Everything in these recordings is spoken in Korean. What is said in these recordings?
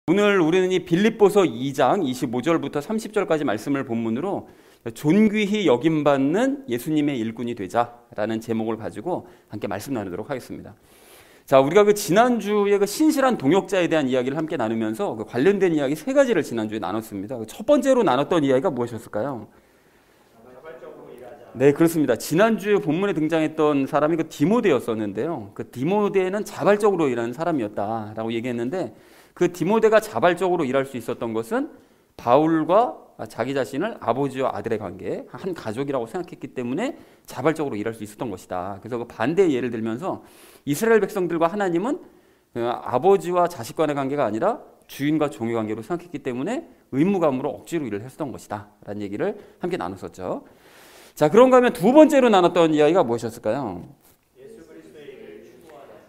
오늘 우리는 이 빌립보서 2장 25절부터 30절까지 말씀을 본문으로 존귀히 여김받는 예수님의 일꾼이 되자라는 제목을 가지고 함께 말씀 나누도록 하겠습니다. 자, 우리가 그 지난주에 그 신실한 동역자에 대한 이야기를 함께 나누면서 그 관련된 이야기 세 가지를 지난주에 나눴습니다. 첫 번째로 나눴던 이야기가 무엇이었을까요? 네, 그렇습니다. 지난주에 본문에 등장했던 사람이 그 디모데였었는데요. 그 디모데는 자발적으로 일하는 사람이었다라고 얘기했는데, 그 디모데가 자발적으로 일할 수 있었던 것은 바울과 자기 자신을 아버지와 아들의 관계, 한 가족이라고 생각했기 때문에 자발적으로 일할 수 있었던 것이다. 그래서 그 반대의 예를 들면서 이스라엘 백성들과 하나님은 아버지와 자식 간의 관계가 아니라 주인과 종의 관계로 생각했기 때문에 의무감으로 억지로 일을 했었던 것이다 라는 얘기를 함께 나눴었죠. 자, 그런가 하면 두 번째로 나눴던 이야기가 무엇이었을까요?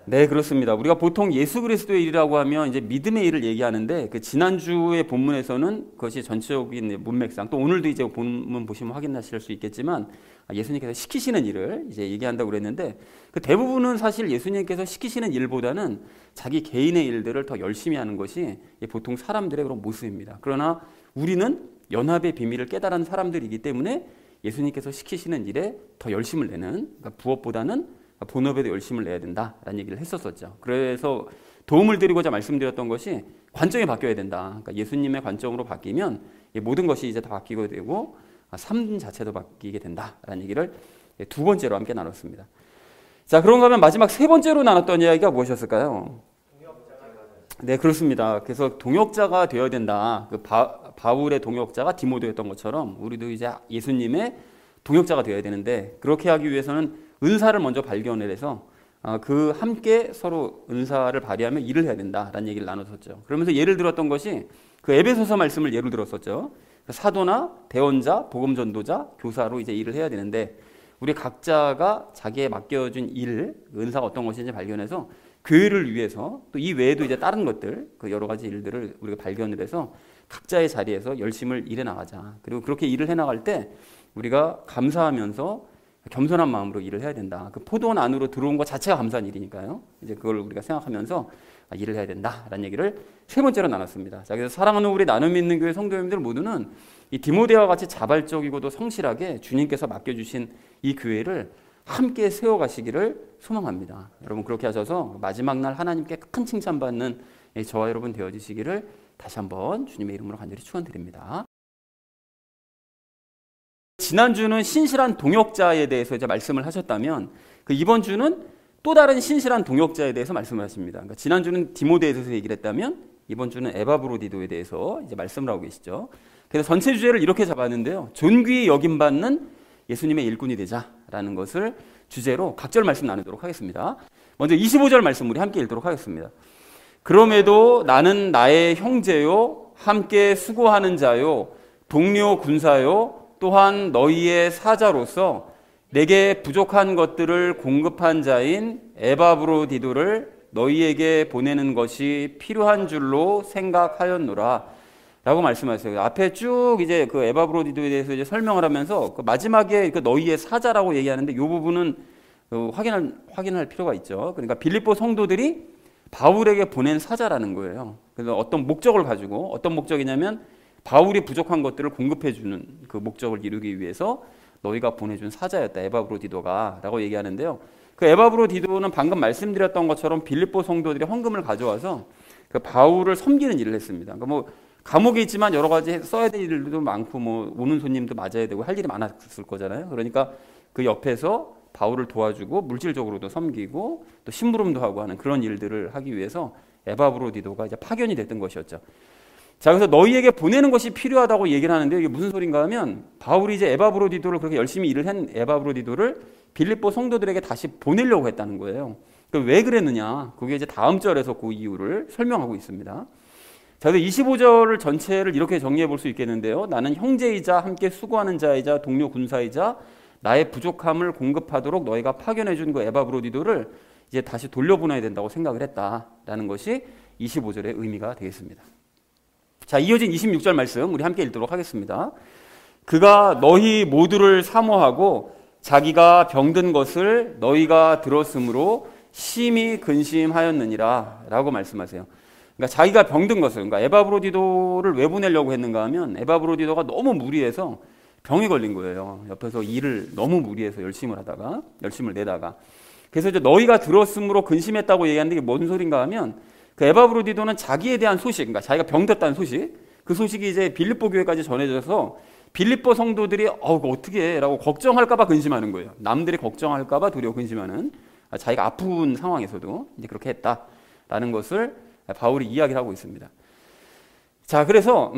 네, 그렇습니다. 우리가 보통 예수 그리스도의 일이라고 하면 이제 믿음의 일을 얘기하는데, 그 지난주의 본문에서는 그것이 전체적인 문맥상, 또 오늘도 이제 본문 보시면 확인하실 수 있겠지만 예수님께서 시키시는 일을 이제 얘기한다고 그랬는데, 그 대부분은 사실 예수님께서 시키시는 일보다는 자기 개인의 일들을 더 열심히 하는 것이 보통 사람들의 그런 모습입니다. 그러나 우리는 연합의 비밀을 깨달은 사람들이기 때문에 예수님께서 시키시는 일에 더 열심을 내는, 그러니까 부업보다는 본업에도 열심을 내야 된다라는 얘기를 했었었죠. 그래서 도움을 드리고자 말씀드렸던 것이 관점이 바뀌어야 된다. 그러니까 예수님의 관점으로 바뀌면 모든 것이 이제 다 바뀌게 되고 삶 자체도 바뀌게 된다라는 얘기를 두 번째로 함께 나눴습니다. 자, 그런가 하면 마지막 세 번째로 나눴던 이야기가 무엇이었을까요? 네, 그렇습니다. 그래서 동역자가 되어야 된다. 그 바울의 동역자가 디모데였던 것처럼 우리도 이제 예수님의 동역자가 되어야 되는데, 그렇게 하기 위해서는 은사를 먼저 발견을 해서 그 함께 서로 은사를 발휘하며 일을 해야 된다라는 얘기를 나눴었죠. 그러면서 예를 들었던 것이 그 에베소서 말씀을 예로 들었었죠. 사도나 대언자, 복음전도자, 교사로 이제 일을 해야 되는데, 우리 각자가 자기에 맡겨진 일, 은사가 어떤 것인지 발견해서 교회를 위해서, 또 이 외에도 이제 다른 것들, 그 여러 가지 일들을 우리가 발견을 해서 각자의 자리에서 열심을 일해 나가자. 그리고 그렇게 일을 해 나갈 때 우리가 감사하면서 겸손한 마음으로 일을 해야 된다. 그 포도원 안으로 들어온 것 자체가 감사한 일이니까요. 이제 그걸 우리가 생각하면서 일을 해야 된다라는 얘기를 세 번째로 나눴습니다. 자, 그래서 사랑하는 우리 나눔 있는 교회 성도님들 모두는 이 디모데와 같이 자발적이고도 성실하게 주님께서 맡겨주신 이 교회를 함께 세워가시기를 소망합니다. 여러분, 그렇게 하셔서 마지막 날 하나님께 큰 칭찬받는 저와 여러분 되어주시기를 다시 한번 주님의 이름으로 간절히 축원드립니다. 지난주는 신실한 동역자에 대해서 이제 말씀을 하셨다면, 그 이번 주는 또 다른 신실한 동역자에 대해서 말씀을 하십니다. 그러니까 지난주는 디모데에 대해서 얘기를 했다면, 이번 주는 에바브로디도에 대해서 이제 말씀을 하고 계시죠. 그래서 전체 주제를 이렇게 잡았는데요. 존귀히 여김받는 예수님의 일꾼이 되자라는 것을 주제로 각절 말씀 나누도록 하겠습니다. 먼저 25절 말씀 우리 함께 읽도록 하겠습니다. 그럼에도 나는 나의 형제요, 함께 수고하는 자요, 동료 군사요, 또한 너희의 사자로서 내게 부족한 것들을 공급한 자인 에바브로디도를 너희에게 보내는 것이 필요한 줄로 생각하였노라 라고 말씀하세요. 앞에 쭉 이제 그 에바브로디도에 대해서 이제 설명을 하면서 그 마지막에 그 너희의 사자라고 얘기하는데, 이 부분은 확인할 필요가 있죠. 그러니까 빌립보 성도들이 바울에게 보낸 사자라는 거예요. 그래서 어떤 목적을 가지고, 어떤 목적이냐면 바울이 부족한 것들을 공급해 주는 그 목적을 이루기 위해서 너희가 보내준 사자였다, 에바브로디도가 라고 얘기하는데요. 그 에바브로디도는 방금 말씀드렸던 것처럼 빌립보 성도들이 헌금을 가져와서 그 바울을 섬기는 일을 했습니다. 그러니까 뭐 감옥에 있지만 여러 가지 써야 될 일도 많고, 뭐 오는 손님도 맞아야 되고 할 일이 많았을 거잖아요. 그러니까 그 옆에서 바울을 도와주고 물질적으로도 섬기고 또 심부름도 하고 하는 그런 일들을 하기 위해서 에바브로디도가 이제 파견이 됐던 것이었죠. 자, 그래서 너희에게 보내는 것이 필요하다고 얘기를 하는데, 이게 무슨 소린가 하면 바울이 이제 에바브로디도를 그렇게 열심히 일을 한 에바브로디도를 빌립보 성도들에게 다시 보내려고 했다는 거예요. 왜 그랬느냐? 그게 이제 다음 절에서 그 이유를 설명하고 있습니다. 자, 그래서 25절을 전체를 이렇게 정리해 볼 수 있겠는데요. 나는 형제이자 함께 수고하는 자이자 동료 군사이자 나의 부족함을 공급하도록 너희가 파견해 준 그 에바브로디도를 이제 다시 돌려보내야 된다고 생각을 했다라는 것이 25절의 의미가 되겠습니다. 자, 이어진 26절 말씀 우리 함께 읽도록 하겠습니다. 그가 너희 모두를 사모하고 자기가 병든 것을 너희가 들었으므로 심히 근심하였느니라 라고 말씀하세요. 그러니까 자기가 병든 것을, 그러니까 에바브로디도를 왜 보내려고 했는가 하면 에바브로디도가 너무 무리해서 병이 걸린 거예요. 옆에서 일을 너무 무리해서 열심을 내다가. 그래서 이제 너희가 들었으므로 근심했다고 얘기하는데 이게 뭔 소린가 하면 그 에바브로디도는 자기에 대한 소식, 그러니까 자기가 병됐다는 소식, 그 소식이 이제 빌립보 교회까지 전해져서 빌립보 성도들이 어떻게 해? 라고 걱정할까봐 근심하는 거예요. 남들이 걱정할까봐 두려워 근심하는, 자기가 아픈 상황에서도 이제 그렇게 했다라는 것을 바울이 이야기를 하고 있습니다. 자, 그래서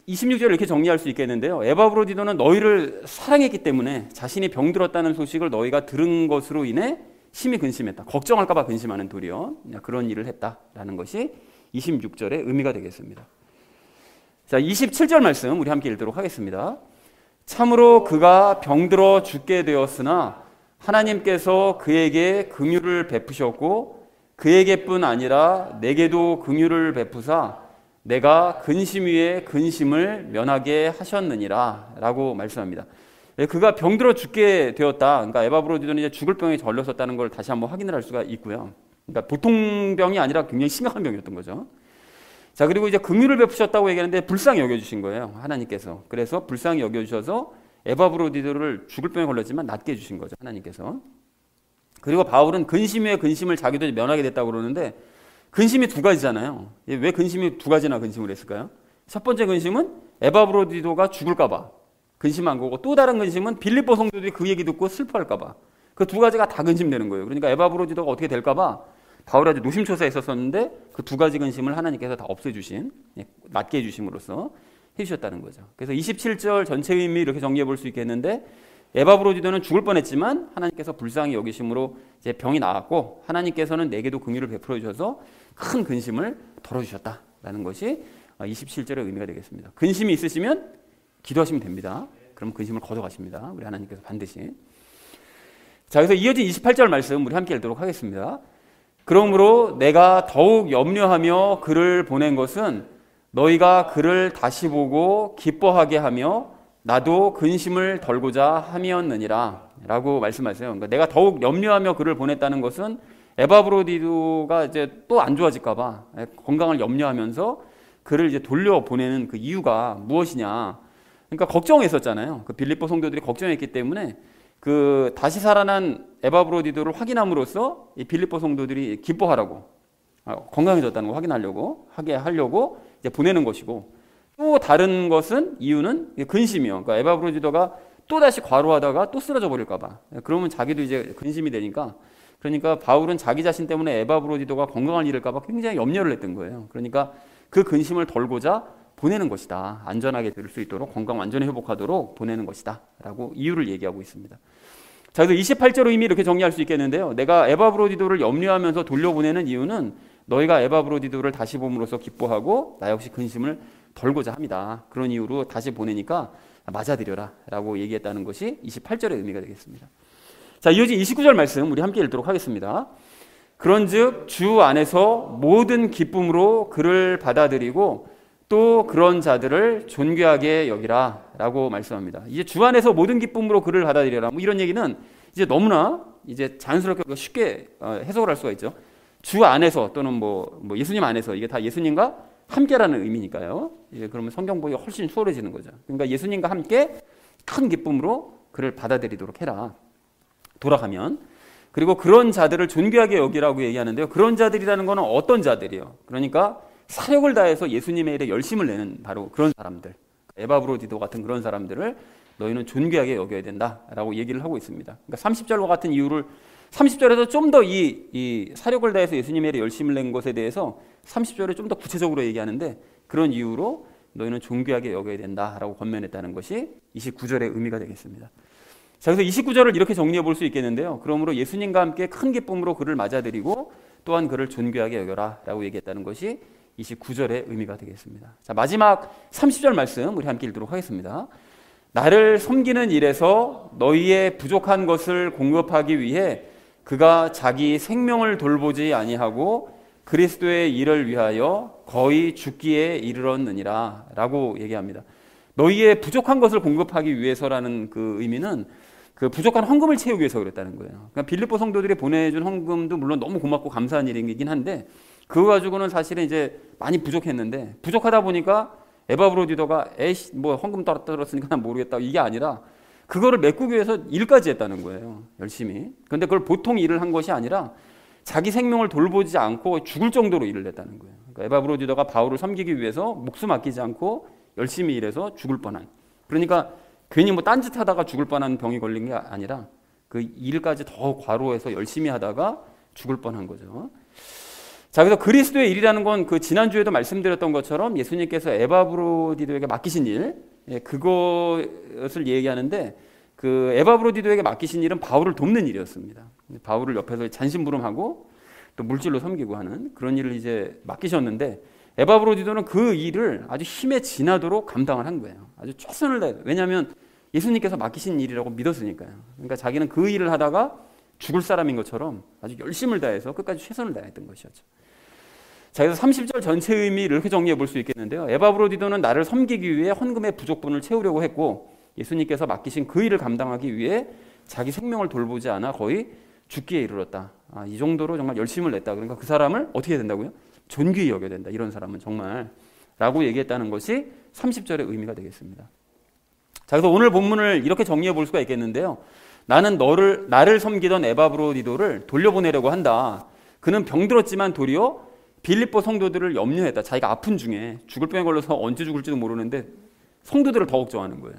26절을 이렇게 정리할 수 있겠는데요. 에바브로디도는 너희를 사랑했기 때문에 자신이 병들었다는 소식을 너희가 들은 것으로 인해 심히 근심했다. 걱정할까봐 근심하는 도리어 그런 일을 했다라는 것이 26절의 의미가 되겠습니다. 자, 27절 말씀 우리 함께 읽도록 하겠습니다. 참으로 그가 병들어 죽게 되었으나 하나님께서 그에게 긍휼을 베푸셨고 그에게뿐 아니라 내게도 긍휼을 베푸사 내가 근심 위에 근심을 면하게 하셨느니라 라고 말씀합니다. 그가 병들어 죽게 되었다. 그러니까 에바브로디도는 이제 죽을 병에 걸렸었다는 걸 다시 한번 확인을 할 수가 있고요. 그러니까 보통 병이 아니라 굉장히 심각한 병이었던 거죠. 자, 그리고 이제 긍휼을 베푸셨다고 얘기하는데 불쌍히 여겨주신 거예요, 하나님께서. 그래서 불쌍히 여겨주셔서 에바브로디도를 죽을 병에 걸렸지만 낫게 해주신 거죠, 하나님께서. 그리고 바울은 근심 위에 근심을 자기도 면하게 됐다고 그러는데 근심이 두 가지잖아요. 왜 근심이 두 가지나 근심을 했을까요? 첫 번째 근심은 에바브로디도가 죽을까 봐 근심한 거고, 또 다른 근심은 빌립보 성도들이 그 얘기 듣고 슬퍼할까 봐. 그 두 가지가 다 근심되는 거예요. 그러니까 에바브로디도가 어떻게 될까 봐 바울이 아주 노심초사에 있었었는데 그 두 가지 근심을 하나님께서 다 없애주신, 낫게 해주심으로써 해주셨다는 거죠. 그래서 27절 전체 의미 이렇게 정리해 볼 수 있겠는데 에바브로디도는 죽을 뻔했지만 하나님께서 불쌍히 여기심으로 이제 병이 나았고 하나님께서는 내게도 긍휼을 베풀어 주셔서 큰 근심을 덜어주셨다라는 것이 27절의 의미가 되겠습니다. 근심이 있으시면 기도하시면 됩니다. 그럼 근심을 걷어가십니다. 우리 하나님께서 반드시. 자, 그래서 이어진 28절 말씀 우리 함께 읽도록 하겠습니다. 그러므로 내가 더욱 염려하며 그를 보낸 것은 너희가 그를 다시 보고 기뻐하게 하며 나도 근심을 덜고자 함이었느니라 라고 말씀하세요. 그러니까 내가 더욱 염려하며 그를 보냈다는 것은 에바브로디도가 이제 또 안 좋아질까 봐 건강을 염려하면서 그를 이제 돌려보내는 그 이유가 무엇이냐. 그러니까 걱정했었잖아요. 그 빌립보 성도들이 걱정했기 때문에 그 다시 살아난 에바브로디도를 확인함으로써 이 빌립보 성도들이 기뻐하라고, 건강해졌다는 거 확인하려고 하려고 이제 보내는 것이고, 또 다른 것은 이유는 근심이요. 그러니까 에바브로디도가 또 다시 과로하다가 또 쓰러져 버릴까 봐. 그러면 자기도 이제 근심이 되니까, 그러니까 바울은 자기 자신 때문에 에바브로디도가 건강을 잃을까 봐 굉장히 염려를 했던 거예요. 그러니까 그 근심을 덜고자 보내는 것이다. 안전하게 될 수 있도록, 건강 완전히 회복하도록 보내는 것이다 라고 이유를 얘기하고 있습니다. 자, 그래서 28절 의미 이렇게 정리할 수 있겠는데요. 내가 에바브로디도를 염려하면서 돌려보내는 이유는 너희가 에바브로디도를 다시 봄으로써 기뻐하고 나 역시 근심을 덜고자 합니다. 그런 이유로 다시 보내니까 맞아들여라 라고 얘기했다는 것이 28절의 의미가 되겠습니다. 자, 이어진 29절 말씀 우리 함께 읽도록 하겠습니다. 그런즉 주 안에서 모든 기쁨으로 그를 받아들이고 또 그런 자들을 존귀하게 여기라 라고 말씀합니다. 이제 주 안에서 모든 기쁨으로 그를 받아들여라, 뭐 이런 얘기는 이제 너무나 이제 자연스럽게 쉽게 해석을 할 수가 있죠. 주 안에서 또는 뭐 예수님 안에서, 이게 다 예수님과 함께라는 의미니까요. 이제 그러면 성경 보기가 훨씬 수월해지는 거죠. 그러니까 예수님과 함께 큰 기쁨으로 그를 받아들이도록 해라, 돌아가면. 그리고 그런 자들을 존귀하게 여기라고 얘기하는데요. 그런 자들이라는 것은 어떤 자들이에요? 그러니까 사력을 다해서 예수님의 일에 열심을 내는 바로 그런 사람들, 에바브로디도 같은 그런 사람들을 너희는 존귀하게 여겨야 된다라고 얘기를 하고 있습니다. 그러니까 30절과 같은 이유를 30절에서 좀 더 이 사력을 다해서 예수님의 일에 열심을 낸 것에 대해서 30절에 좀 더 구체적으로 얘기하는데, 그런 이유로 너희는 존귀하게 여겨야 된다라고 권면했다는 것이 29절의 의미가 되겠습니다. 자, 그래서 29절을 이렇게 정리해 볼 수 있겠는데요. 그러므로 예수님과 함께 큰 기쁨으로 그를 맞아들이고 또한 그를 존귀하게 여겨라 라고 얘기했다는 것이 29절의 의미가 되겠습니다. 자, 마지막 30절 말씀 우리 함께 읽도록 하겠습니다. 나를 섬기는 일에서 너희의 부족한 것을 공급하기 위해 그가 자기 생명을 돌보지 아니하고 그리스도의 일을 위하여 거의 죽기에 이르렀느니라 라고 얘기합니다. 너희의 부족한 것을 공급하기 위해서라는 그 의미는 그 부족한 헌금을 채우기 위해서 그랬다는 거예요. 그러니까 빌립보 성도들이 보내준 헌금도 물론 너무 고맙고 감사한 일이긴 한데 그거 가지고는 사실은 이제 많이 부족했는데, 부족하다 보니까 에바브로디도가 에이씨 뭐 헌금 떨어뜨렸으니까 난 모르겠다 이게 아니라 그거를 메꾸기 위해서 일까지 했다는 거예요. 열심히. 근데 그걸 보통 일을 한 것이 아니라 자기 생명을 돌보지 않고 죽을 정도로 일을 했다는 거예요. 그러니까 에바브로디도가 바울을 섬기기 위해서 목숨 아끼지 않고 열심히 일해서 죽을 뻔한. 그러니까 괜히 뭐 딴짓하다가 죽을 뻔한 병이 걸린 게 아니라 그 일까지 더 과로해서 열심히 하다가 죽을 뻔한 거죠. 자, 그래서 그리스도의 일이라는 건 그 지난주에도 말씀드렸던 것처럼 예수님께서 에바브로디도에게 맡기신 일, 그것을 얘기하는데 그 에바브로디도에게 맡기신 일은 바울을 돕는 일이었습니다. 바울을 옆에서 잔심부름하고 또 물질로 섬기고 하는 그런 일을 이제 맡기셨는데 에바브로디도는 그 일을 아주 힘에 지나도록 감당을 한 거예요. 아주 최선을 다해서. 왜냐하면 예수님께서 맡기신 일이라고 믿었으니까요. 그러니까 자기는 그 일을 하다가 죽을 사람인 것처럼 아주 열심을 다해서 끝까지 최선을 다했던 것이었죠. 자, 그래서 30절 전체 의미를 이렇게 정리해 볼 수 있겠는데요. 에바브로디도는 나를 섬기기 위해 헌금의 부족분을 채우려고 했고 예수님께서 맡기신 그 일을 감당하기 위해 자기 생명을 돌보지 않아 거의 죽기에 이르렀다. 이 정도로 정말 열심을 냈다. 그러니까 그 사람을 어떻게 해야 된다고요? 존귀히 여겨야 된다. 이런 사람은 정말 라고 얘기했다는 것이 30절의 의미가 되겠습니다. 자, 그래서 오늘 본문을 이렇게 정리해 볼 수가 있겠는데요. 나는 나를 섬기던 에바브로디도를 돌려보내려고 한다. 그는 병들었지만 도리어 빌립보 성도들을 염려했다. 자기가 아픈 중에 죽을 병에 걸려서 언제 죽을지도 모르는데 성도들을 더 걱정하는 거예요.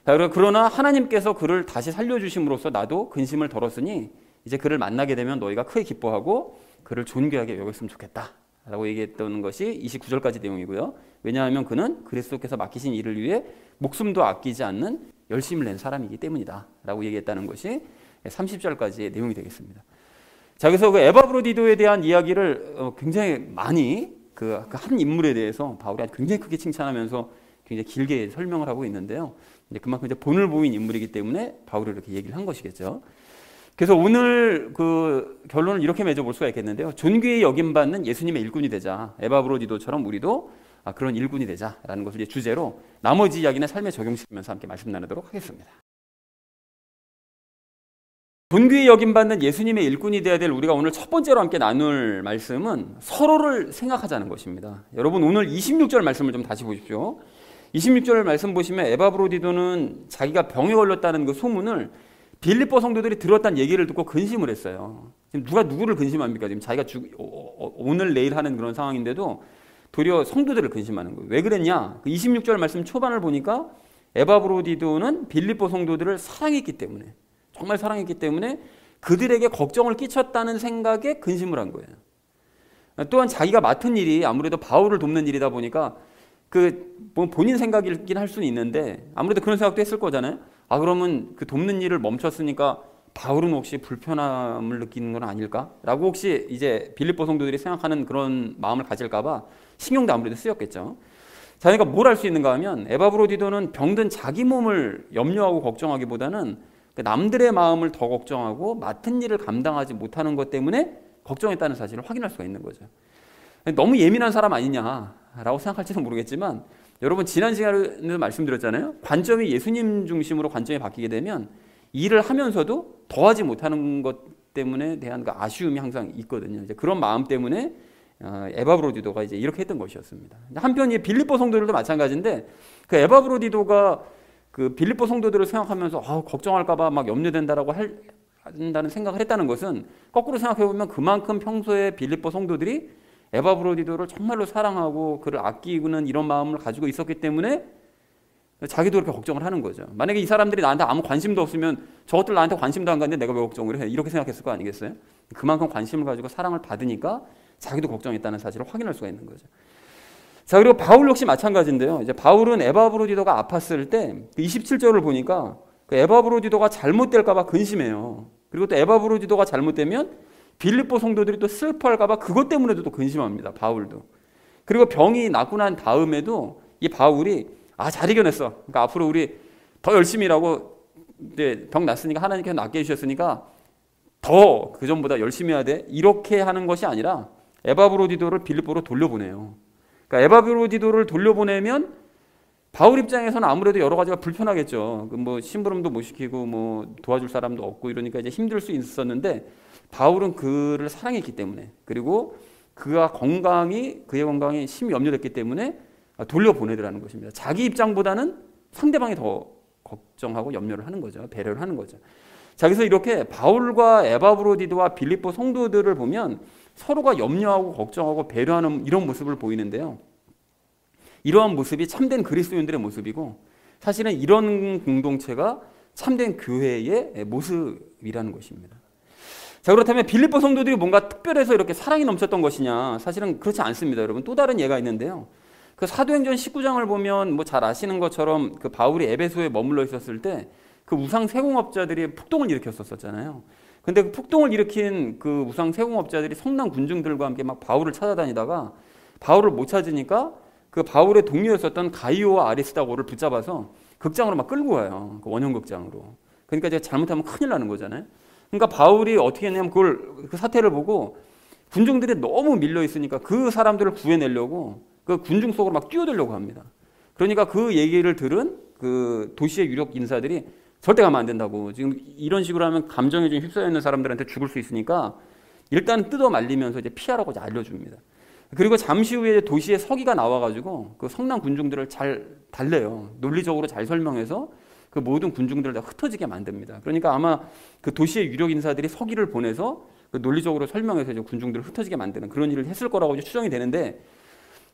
자, 그러나 하나님께서 그를 다시 살려주심으로써 나도 근심을 덜었으니 이제 그를 만나게 되면 너희가 크게 기뻐하고 그를 존귀하게 여겼으면 좋겠다. 라고 얘기했던 것이 29절까지 내용이고요. 왜냐하면 그는 그리스도께서 맡기신 일을 위해 목숨도 아끼지 않는 열심을 낸 사람이기 때문이다. 라고 얘기했다는 것이 30절까지의 내용이 되겠습니다. 자, 그래서 그 에바브로디도에 대한 이야기를 굉장히 많이 그 한 인물에 대해서 바울이 아주 굉장히 크게 칭찬하면서 굉장히 길게 설명을 하고 있는데요. 이제 그만큼 이제 본을 보인 인물이기 때문에 바울이 이렇게 얘기를 한 것이겠죠. 그래서 오늘 그 결론을 이렇게 맺어볼 수가 있겠는데요. 존귀히 여김받는 예수님의 일꾼이 되자. 에바브로디도처럼 우리도 그런 일꾼이 되자라는 것을 이제 주제로 나머지 이야기는 삶에 적용시키면서 함께 말씀 나누도록 하겠습니다. 존귀히 여김받는 예수님의 일꾼이 되어야 될 우리가 오늘 첫 번째로 함께 나눌 말씀은 서로를 생각하자는 것입니다. 여러분 오늘 26절 말씀을 좀 다시 보십시오. 26절 말씀 보시면 에바브로디도는 자기가 병에 걸렸다는 그 소문을 빌립보 성도들이 들었다는 얘기를 듣고 근심을 했어요. 지금 누가 누구를 근심합니까? 지금 자기가 오늘 내일 하는 그런 상황인데도 도리어 성도들을 근심하는 거예요. 왜 그랬냐? 그 26절 말씀 초반을 보니까 에바브로디도는 빌립보 성도들을 사랑했기 때문에 정말 사랑했기 때문에 그들에게 걱정을 끼쳤다는 생각에 근심을 한 거예요. 또한 자기가 맡은 일이 아무래도 바울을 돕는 일이다 보니까 뭐 본인 생각이긴 할 수는 있는데 아무래도 그런 생각도 했을 거잖아요. 그러면 그 돕는 일을 멈췄으니까 바울은 혹시 불편함을 느끼는 건 아닐까? 라고 혹시 이제 빌립보 성도들이 생각하는 그런 마음을 가질까봐 신경도 아무래도 쓰였겠죠. 자, 그러니까 뭘 할 수 있는가 하면 에바브로디도는 병든 자기 몸을 염려하고 걱정하기보다는 남들의 마음을 더 걱정하고 맡은 일을 감당하지 못하는 것 때문에 걱정했다는 사실을 확인할 수가 있는 거죠. 너무 예민한 사람 아니냐라고 생각할지는 모르겠지만 여러분 지난 시간에도 말씀드렸잖아요. 관점이 예수님 중심으로 관점이 바뀌게 되면 일을 하면서도 더하지 못하는 것 때문에 대한 그 아쉬움이 항상 있거든요. 이제 그런 마음 때문에 에바브로디도가 이제 이렇게 했던 것이었습니다. 한편 이 빌립보 성도들도 마찬가지인데 그 에바브로디도가 그 빌립보 성도들을 생각하면서 걱정할까봐 막 염려된다라고 한다는 생각을 했다는 것은 거꾸로 생각해 보면 그만큼 평소에 빌립보 성도들이 에바브로디도를 정말로 사랑하고 그를 아끼고는 이런 마음을 가지고 있었기 때문에 자기도 그렇게 걱정을 하는 거죠. 만약에 이 사람들이 나한테 아무 관심도 없으면 저것들 나한테 관심도 안 갖는데 내가 왜 걱정을 해? 이렇게 생각했을 거 아니겠어요? 그만큼 관심을 가지고 사랑을 받으니까 자기도 걱정했다는 사실을 확인할 수가 있는 거죠. 자, 그리고 바울 역시 마찬가지인데요. 이제 바울은 에바브로디도가 아팠을 때 27절을 보니까 그 에바브로디도가 잘못될까봐 근심해요. 그리고 또 에바브로디도가 잘못되면 빌립보 성도들이 또 슬퍼할까봐 그것 때문에도 또 근심합니다. 바울도. 그리고 병이 낫고 난 다음에도 이 바울이 잘 이겨냈어. 그러니까 앞으로 우리 더 열심히 일하고 이제 병 났으니까 하나님께서 낫게 해주셨으니까 더 그전보다 열심히 해야 돼. 이렇게 하는 것이 아니라 에바브로디도를 빌립보로 돌려보내요. 그러니까 에바브로디도를 돌려보내면 바울 입장에서는 아무래도 여러 가지가 불편하겠죠. 뭐 심부름도 못 시키고 뭐 도와줄 사람도 없고 이러니까 이제 힘들 수 있었는데 바울은 그를 사랑했기 때문에 그리고 그의 건강이 심히 염려됐기 때문에 돌려보내더라는 것입니다. 자기 입장보다는 상대방이 더 걱정하고 염려를 하는 거죠. 배려를 하는 거죠. 자, 그래서 이렇게 바울과 에바브로디도와 빌립보 성도들을 보면 서로가 염려하고 걱정하고 배려하는 이런 모습을 보이는데요. 이러한 모습이 참된 그리스도인들의 모습이고 사실은 이런 공동체가 참된 교회의 모습이라는 것입니다. 자, 그렇다면 빌립보 성도들이 뭔가 특별해서 이렇게 사랑이 넘쳤던 것이냐? 사실은 그렇지 않습니다, 여러분. 또 다른 예가 있는데요. 그 사도행전 19장을 보면 뭐 잘 아시는 것처럼 그 바울이 에베소에 머물러 있었을 때 그 우상 세공업자들이 폭동을 일으켰었잖아요. 근데 그 폭동을 일으킨 그 우상 세공업자들이 성난 군중들과 함께 막 바울을 찾아다니다가 바울을 못 찾으니까 그 바울의 동료였었던 가이오와 아리스다고를 붙잡아서 극장으로 막 끌고 와요. 그 원형 극장으로. 그러니까 제가 잘못하면 큰일 나는 거잖아요. 그러니까 바울이 어떻게 했냐면 그 사태를 보고 군중들이 너무 밀려 있으니까 그 사람들을 구해내려고 그 군중 속으로 막 뛰어들려고 합니다. 그러니까 그 얘기를 들은 그 도시의 유력 인사들이 절대 가면 안 된다고. 지금 이런 식으로 하면 감정에 좀 휩싸여 있는 사람들한테 죽을 수 있으니까 일단 뜯어 말리면서 이제 피하라고 이제 알려줍니다. 그리고 잠시 후에 도시의 서기가 나와가지고 그 성난 군중들을 잘 달래요. 논리적으로 잘 설명해서 그 모든 군중들을 다 흩어지게 만듭니다. 그러니까 아마 그 도시의 유력 인사들이 서기를 보내서 그 논리적으로 설명해서 이제 군중들을 흩어지게 만드는 그런 일을 했을 거라고 이제 추정이 되는데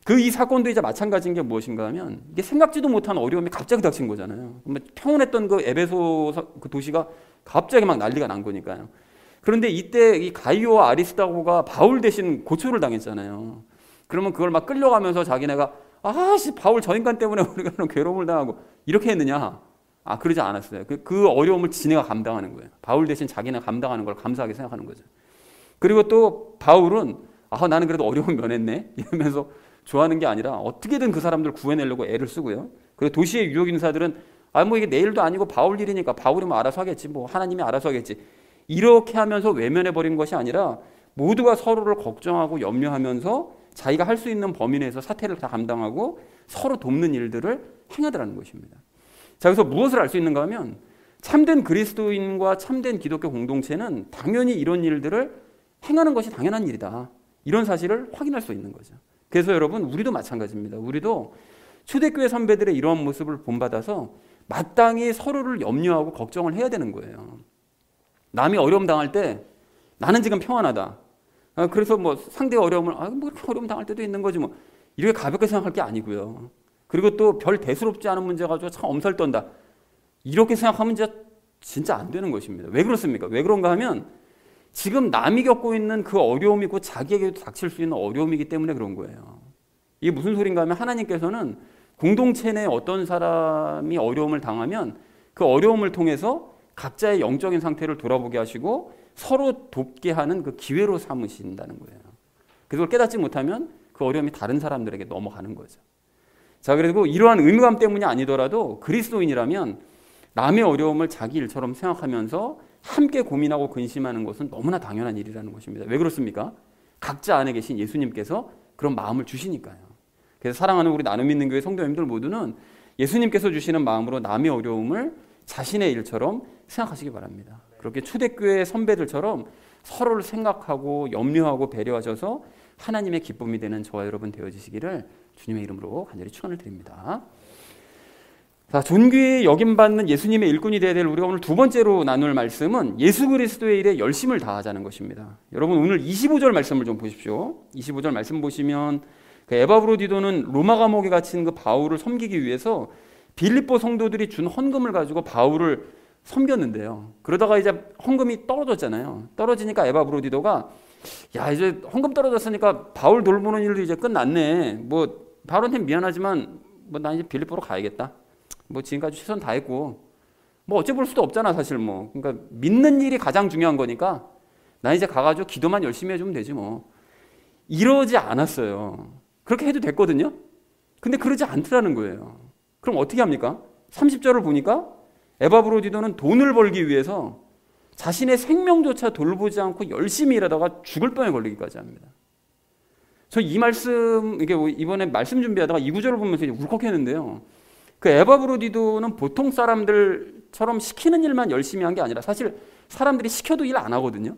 그 이 사건도 이제 마찬가지인 게 무엇인가 하면 이게 생각지도 못한 어려움이 갑자기 닥친 거잖아요. 평온했던 그 에베소 그 도시가 갑자기 막 난리가 난 거니까요. 그런데 이때 이 가이오와 아리스다고가 바울 대신 고초를 당했잖아요. 그러면 그걸 막 끌려가면서 자기네가 바울 저 인간 때문에 우리가 그런 괴로움을 당하고 이렇게 했느냐? 그러지 않았어요. 그 어려움을 지네가 감당하는 거예요. 바울 대신 자기네가 감당하는 걸 감사하게 생각하는 거죠. 그리고 또 바울은 나는 그래도 어려움 면했네 이러면서 좋아하는 게 아니라 어떻게든 그 사람들 구해내려고 애를 쓰고요. 그리고 도시의 유력 인사들은 뭐 이게 내 일도 아니고 바울 일이니까 바울이 뭐 알아서 하겠지, 뭐 하나님이 알아서 하겠지. 이렇게 하면서 외면해 버린 것이 아니라 모두가 서로를 걱정하고 염려하면서 자기가 할 수 있는 범위 내에서 사태를 다 감당하고 서로 돕는 일들을 행하더라는 것입니다. 자, 그래서 무엇을 알 수 있는가 하면 참된 그리스도인과 참된 기독교 공동체는 당연히 이런 일들을 행하는 것이 당연한 일이다. 이런 사실을 확인할 수 있는 거죠. 그래서 여러분, 우리도 마찬가지입니다. 우리도 초대교회 선배들의 이러한 모습을 본받아서 마땅히 서로를 염려하고 걱정을 해야 되는 거예요. 남이 어려움 당할 때 나는 지금 평안하다. 그래서 뭐 상대가 어려움을 뭐 이렇게 어려움 당할 때도 있는 거지 뭐 이렇게 가볍게 생각할 게 아니고요. 그리고 또 별 대수롭지 않은 문제 가지고 참 엄살 떤다. 이렇게 생각하면 진짜 안 되는 것입니다. 왜 그렇습니까? 왜 그런가 하면 지금 남이 겪고 있는 그 어려움이고 자기에게도 닥칠 수 있는 어려움이기 때문에 그런 거예요. 이게 무슨 소린가 하면 하나님께서는 공동체 내 어떤 사람이 어려움을 당하면 그 어려움을 통해서 각자의 영적인 상태를 돌아보게 하시고 서로 돕게 하는 그 기회로 삼으신다는 거예요. 그걸 깨닫지 못하면 그 어려움이 다른 사람들에게 넘어가는 거죠. 자, 그리고 이러한 의무감 때문이 아니더라도 그리스도인이라면 남의 어려움을 자기 일처럼 생각하면서 함께 고민하고 근심하는 것은 너무나 당연한 일이라는 것입니다. 왜 그렇습니까? 각자 안에 계신 예수님께서 그런 마음을 주시니까요. 그래서 사랑하는 우리 나눔 있는 교회 성도님들 모두는 예수님께서 주시는 마음으로 남의 어려움을 자신의 일처럼 생각하시기 바랍니다. 그렇게 초대교회 선배들처럼 서로를 생각하고 염려하고 배려하셔서 하나님의 기쁨이 되는 저와 여러분 되어지시기를 주님의 이름으로 간절히 축원을 드립니다. 자, 존귀히 여김받는 예수님의 일꾼이 되어야 될 우리가 오늘 두 번째로 나눌 말씀은 예수 그리스도의 일에 열심을 다하자는 것입니다. 여러분 오늘 25절 말씀을 좀 보십시오. 25절 말씀 보시면 그 에바브로디도는 로마 감옥에 갇힌 그 바울을 섬기기 위해서 빌립보 성도들이 준 헌금을 가지고 바울을 섬겼는데요. 그러다가 이제 헌금이 떨어졌잖아요. 떨어지니까 에바브로디도가 이제 헌금 떨어졌으니까 바울 돌보는 일도 이제 끝났네. 뭐 바울한테 미안하지만 나 이제 빌립보로 가야겠다. 지금까지 최선 다했고 어째 볼 수도 없잖아 사실 그러니까 믿는 일이 가장 중요한 거니까 나 이제 가가지고 기도만 열심히 해주면 되지 이러지 않았어요. 그렇게 해도 됐거든요. 근데 그러지 않더라는 거예요. 그럼 어떻게 합니까? 30절을 보니까 에바브로디도는 돈을 벌기 위해서 자신의 생명조차 돌보지 않고 열심히 일하다가 죽을 병에 걸리기까지 합니다. 저 이 말씀 이번에 말씀 준비하다가 이 구절을 보면서 울컥했는데요. 그 에바브로디도는 보통 사람들처럼 시키는 일만 열심히 한 게 아니라 사실 사람들이 시켜도 일 안 하거든요.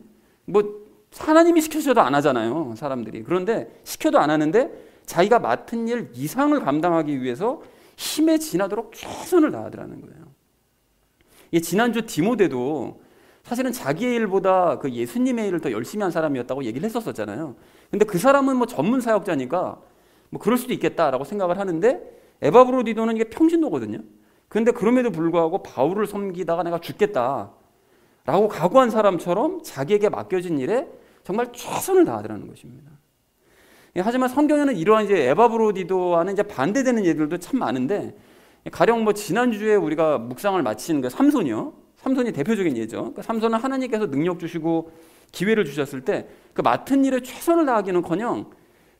하나님이 시켜줘도 안 하잖아요, 사람들이. 그런데 시켜도 안 하는데 자기가 맡은 일 이상을 감당하기 위해서 힘에 지나도록 최선을 다하더라는 거예요. 지난주 디모데도 사실은 자기의 일보다 그 예수님의 일을 더 열심히 한 사람이었다고 얘기를 했었잖아요. 근데 그 사람은 뭐 전문 사역자니까 뭐 그럴 수도 있겠다라고 생각을 하는데 에바브로디도는 이게 평신도거든요. 그런데 그럼에도 불구하고 바울을 섬기다가 내가 죽겠다라고 각오한 사람처럼 자기에게 맡겨진 일에 정말 최선을 다하더라는 것입니다. 하지만 성경에는 이러한 이제 에바브로디도와는 이제 반대되는 예들도 참 많은데, 가령 뭐 지난주에 우리가 묵상을 마친 그 삼손이요. 삼손이 대표적인 예죠. 그 삼손은 하나님께서 능력 주시고 기회를 주셨을 때 그 맡은 일에 최선을 다하기는커녕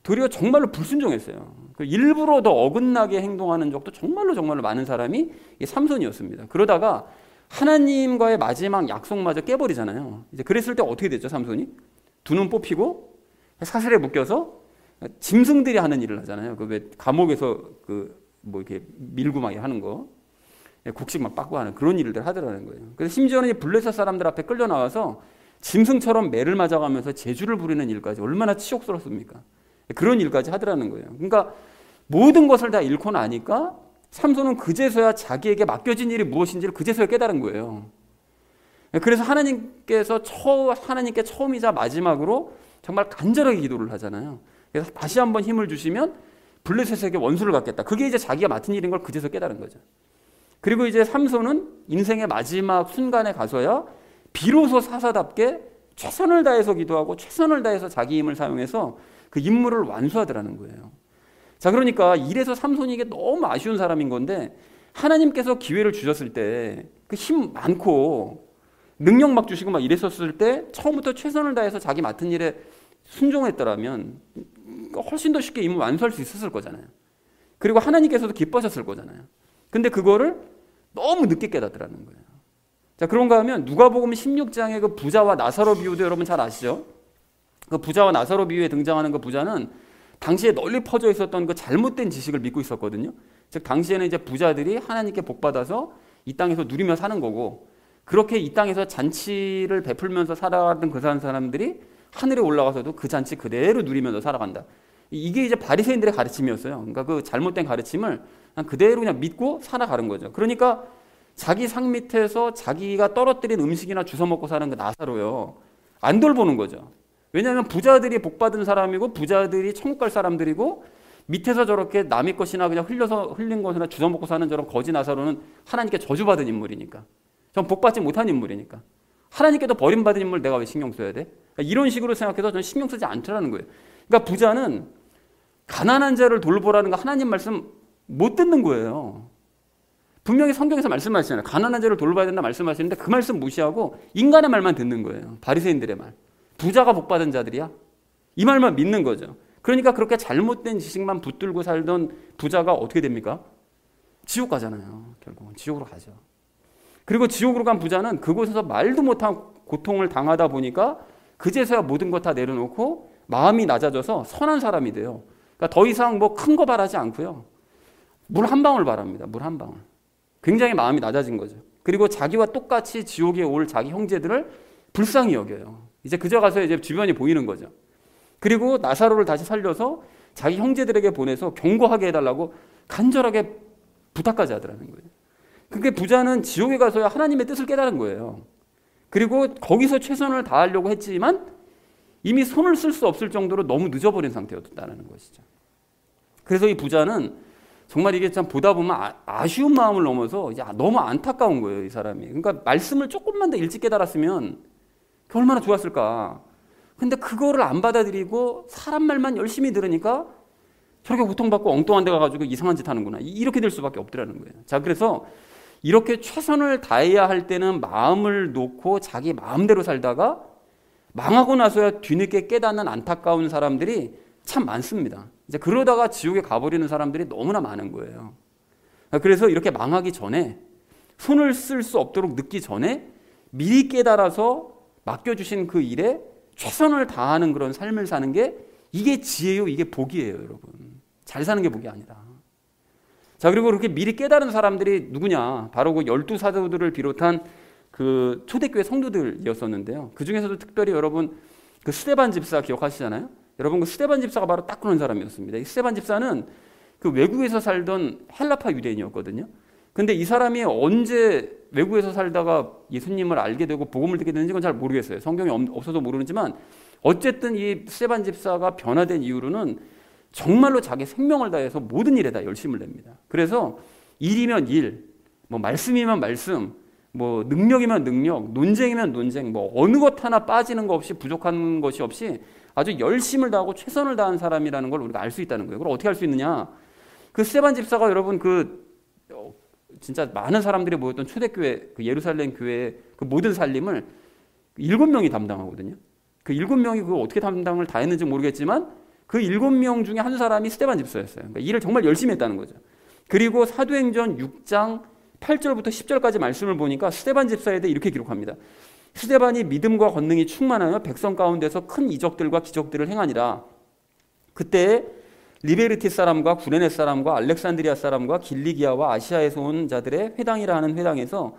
도리어 정말로 불순종했어요. 일부러 더 어긋나게 행동하는 적도 정말로 많은 사람이 이 삼손이었습니다. 그러다가 하나님과의 마지막 약속마저 깨버리잖아요. 이제 그랬을 때 어떻게 됐죠, 삼손이? 두 눈 뽑히고 사슬에 묶여서 짐승들이 하는 일을 하잖아요. 그 왜 감옥에서 그 뭐 이렇게 밀고 막 하는 거, 곡식 막 빻고 하는 그런 일들 하더라는 거예요. 그래서 심지어는 블레셋 사람들 앞에 끌려 나와서 짐승처럼 매를 맞아가면서 제주를 부리는 일까지 얼마나 치욕스럽습니까? 그런 일까지 하더라는 거예요. 그러니까 모든 것을 다 잃고 나니까 삼손은 그제서야 자기에게 맡겨진 일이 무엇인지를 그제서야 깨달은 거예요. 그래서 하나님께 처음이자 마지막으로 정말 간절하게 기도를 하잖아요. 그래서 다시 한번 힘을 주시면 블레셋에게 원수를 갚겠다. 그게 이제 자기가 맡은 일인 걸 그제서 깨달은 거죠. 그리고 이제 삼손은 인생의 마지막 순간에 가서야 비로소 사사답게 최선을 다해서 기도하고 최선을 다해서 자기 힘을 사용해서 그 임무를 완수하더라는 거예요. 자, 그러니까 이래서 삼손이 이게 너무 아쉬운 사람인 건데, 하나님께서 기회를 주셨을 때 그 힘 많고 능력 막 주시고 막 이랬었을 때 처음부터 최선을 다해서 자기 맡은 일에 순종했더라면 훨씬 더 쉽게 임무 완수할 수 있었을 거잖아요. 그리고 하나님께서도 기뻐하셨을 거잖아요. 근데 그거를 너무 늦게 깨닫더라는 거예요. 자, 그런가 하면 누가복음 16장의 그 부자와 나사로 비유도 여러분 잘 아시죠? 그 부자와 나사로 비유에 등장하는 그 부자는 당시에 널리 퍼져 있었던 그 잘못된 지식을 믿고 있었거든요. 즉 당시에는 이제 부자들이 하나님께 복 받아서 이 땅에서 누리며 사는 거고, 그렇게 이 땅에서 잔치를 베풀면서 살아가던 그 사람들이 하늘에 올라가서도 그 잔치 그대로 누리면서 살아간다. 이게 이제 바리새인들의 가르침이었어요. 그러니까 그 잘못된 가르침을 그대로 그냥 믿고 살아가는 거죠. 그러니까 자기 상 밑에서 자기가 떨어뜨린 음식이나 주워 먹고 사는 그 나사로요, 안 돌보는 거죠. 왜냐하면 부자들이 복 받은 사람이고 부자들이 천국 갈 사람들이고, 밑에서 저렇게 남의 것이나 그냥 흘린 것이나 주워 먹고 사는 저런 거지 나사로는 하나님께 저주받은 인물이니까, 전 복 받지 못한 인물이니까 하나님께도 버림받은 인물 내가 왜 신경 써야 돼? 그러니까 이런 식으로 생각해서 저는 신경 쓰지 않더라는 거예요. 그러니까 부자는 가난한 자를 돌보라는 거 하나님 말씀 못 듣는 거예요. 분명히 성경에서 말씀하시잖아요. 가난한 자를 돌봐야 된다 말씀하시는데 그 말씀 무시하고 인간의 말만 듣는 거예요. 바리새인들의 말. 부자가 복받은 자들이야? 이 말만 믿는 거죠. 그러니까 그렇게 잘못된 지식만 붙들고 살던 부자가 어떻게 됩니까? 지옥 가잖아요. 결국은 지옥으로 가죠. 그리고 지옥으로 간 부자는 그곳에서 말도 못한 고통을 당하다 보니까 그제서야 모든 것 다 내려놓고 마음이 낮아져서 선한 사람이 돼요. 그러니까 더 이상 뭐 큰 거 바라지 않고요, 물 한 방울 바랍니다. 물 한 방울. 굉장히 마음이 낮아진 거죠. 그리고 자기와 똑같이 지옥에 올 자기 형제들을 불쌍히 여겨요. 이제 그저 가서 이제 주변이 보이는 거죠. 그리고 나사로를 다시 살려서 자기 형제들에게 보내서 경고하게 해달라고 간절하게 부탁까지 하더라는 거예요. 그게 부자는 지옥에 가서야 하나님의 뜻을 깨달은 거예요. 그리고 거기서 최선을 다하려고 했지만 이미 손을 쓸 수 없을 정도로 너무 늦어버린 상태였다는 것이죠. 그래서 이 부자는 정말 이게 참 보다 보면 아쉬운 마음을 넘어서 너무 안타까운 거예요, 이 사람이. 그러니까 말씀을 조금만 더 일찍 깨달았으면 얼마나 좋았을까. 근데 그거를 안 받아들이고 사람 말만 열심히 들으니까 저렇게 고통받고 엉뚱한 데 가가지고 이상한 짓 하는구나. 이렇게 될 수밖에 없더라는 거예요. 자, 그래서 이렇게 최선을 다해야 할 때는 마음을 놓고 자기 마음대로 살다가 망하고 나서야 뒤늦게 깨닫는 안타까운 사람들이 참 많습니다. 이제 그러다가 지옥에 가버리는 사람들이 너무나 많은 거예요. 그래서 이렇게 망하기 전에, 손을 쓸 수 없도록 늦기 전에 미리 깨달아서 맡겨주신 그 일에 최선을 다하는 그런 삶을 사는 게 이게 지혜요, 이게 복이에요, 여러분. 잘 사는 게 복이 아니라. 자, 그리고 그렇게 미리 깨달은 사람들이 누구냐? 바로 그 12사도들을 비롯한 그 초대교회 성도들이었었는데요. 그 중에서도 특별히 여러분 그 스데반 집사 기억하시잖아요? 여러분 그 스데반 집사가 바로 딱 그런 사람이었습니다. 이 스데반 집사는 그 외국에서 살던 헬라파 유대인이었거든요. 근데 이 사람이 언제 외국에서 살다가 예수님을 알게 되고 복음을 듣게 되는지 건 잘 모르겠어요. 성경이 없어서 모르지만 어쨌든 이 스데반 집사가 변화된 이후로는 정말로 자기 생명을 다해서 모든 일에 다 열심을 냅니다. 그래서 일이면 일, 뭐 말씀이면 말씀, 뭐 능력이면 능력, 논쟁이면 논쟁, 뭐 어느 것 하나 빠지는 거 없이 부족한 것이 없이 아주 열심을 다하고 최선을 다한 사람이라는 걸 우리가 알 수 있다는 거예요. 그걸 어떻게 알 수 있느냐? 그 스데반 집사가 여러분 진짜 많은 사람들이 모였던 초대교회, 그 예루살렘 교회의 그 모든 살림을 7명이 담당하거든요. 그 7명이 그걸 어떻게 담당을 다 했는지 모르겠지만 그 7명 중에 한 사람이 스데반 집사였어요. 그러니까 일을 정말 열심히 했다는 거죠. 그리고 사도행전 6장 8절부터 10절까지 말씀을 보니까 스데반 집사에 대해 이렇게 기록합니다. 스데반이 믿음과 권능이 충만하여 백성 가운데서 큰 이적들과 기적들을 행하니라. 그때 리베르티 사람과 구레네 사람과 알렉산드리아 사람과 길리기아와 아시아에서 온 자들의 회당이라 하는 회당에서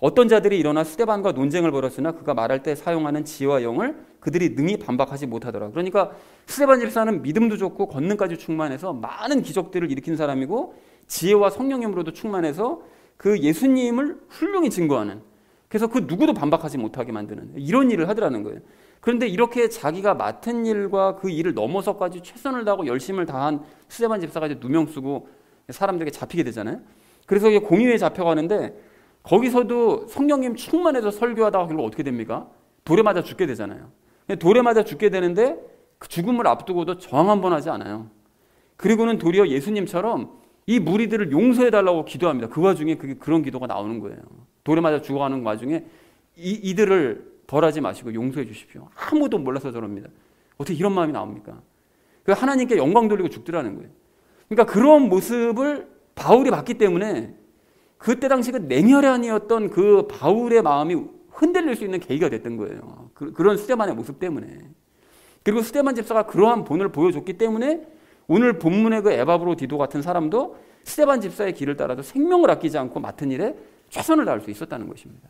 어떤 자들이 일어나 스데반과 논쟁을 벌였으나 그가 말할 때 사용하는 지혜와 영을 그들이 능히 반박하지 못하더라. 그러니까 스데반 집사는 믿음도 좋고 권능까지 충만해서 많은 기적들을 일으킨 사람이고 지혜와 성령님으로도 충만해서 그 예수님을 훌륭히 증거하는, 그래서 그 누구도 반박하지 못하게 만드는 이런 일을 하더라는 거예요. 그런데 이렇게 자기가 맡은 일과 그 일을 넘어서까지 최선을 다하고 열심을 다한 스데반 집사가 이제 누명 쓰고 사람들에게 잡히게 되잖아요. 그래서 이게 공의회에 잡혀가는데 거기서도 성령님 충만해서 설교하다가 결국 어떻게 됩니까? 돌에 맞아 죽게 되잖아요. 돌에 맞아 죽게 되는데 그 죽음을 앞두고도 저항 한 번 하지 않아요. 그리고는 도리어 예수님처럼 이 무리들을 용서해달라고 기도합니다. 그 와중에 그런 기도가 나오는 거예요. 돌에 맞아 죽어가는 와중에 이들을 벌하지 마시고 용서해 주십시오. 아무도 몰라서 저럽니다. 어떻게 이런 마음이 나옵니까? 하나님께 영광 돌리고 죽더라는 거예요. 그러니까 그런 모습을 바울이 봤기 때문에 그때 당시 그 냉혈한이었던 그 바울의 마음이 흔들릴 수 있는 계기가 됐던 거예요. 그런 스데반의 모습 때문에. 그리고 스데반 집사가 그러한 본을 보여줬기 때문에 오늘 본문의 그 에바브로디도 같은 사람도 스데반 집사의 길을 따라서 생명을 아끼지 않고 맡은 일에 최선을 다할 수 있었다는 것입니다.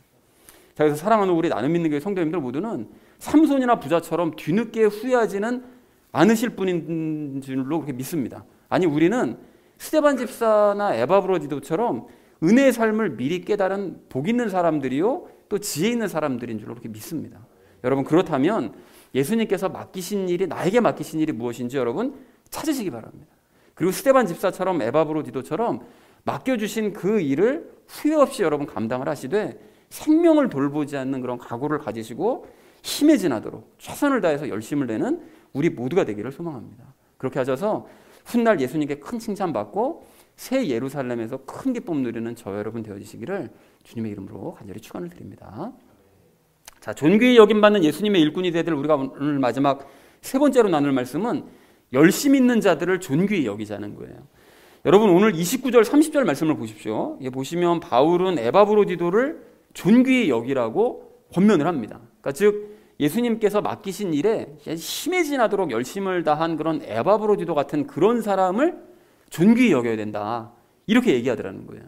자, 그래서 사랑하는 우리 나눔 믿는 교회 성도님들 모두는 삼손이나 부자처럼 뒤늦게 후회하지는 않으실 분인 줄로 그렇게 믿습니다. 아니, 우리는 스데반 집사나 에바브로디도처럼 은혜의 삶을 미리 깨달은 복 있는 사람들이요 또 지혜 있는 사람들인 줄로 그렇게 믿습니다. 여러분, 그렇다면 예수님께서 맡기신 일이, 나에게 맡기신 일이 무엇인지 여러분 찾으시기 바랍니다. 그리고 스데반 집사처럼 에바브로디도처럼 맡겨주신 그 일을 후회 없이 여러분 감당을 하시되 생명을 돌보지 않는 그런 각오를 가지시고 힘에 지나도록 최선을 다해서 열심을 내는 우리 모두가 되기를 소망합니다. 그렇게 하셔서 훗날 예수님께 큰 칭찬받고 새 예루살렘에서 큰 기쁨 누리는 저와 여러분 되어지시기를 주님의 이름으로 간절히 축원을 드립니다. 자, 존귀히 여김받는 예수님의 일꾼이 되들 우리가 오늘 마지막 세 번째로 나눌 말씀은 열심 있는 자들을 존귀히 여기자는 거예요. 여러분, 오늘 29절 30절 말씀을 보십시오. 보시면 바울은 에바브로디도를 존귀히 여기라고 권면을 합니다. 그러니까 즉 예수님께서 맡기신 일에 힘에 지나도록 열심을 다한 그런 에바브로디도 같은 그런 사람을 존귀히 여겨야 된다, 이렇게 얘기하더라는 거예요.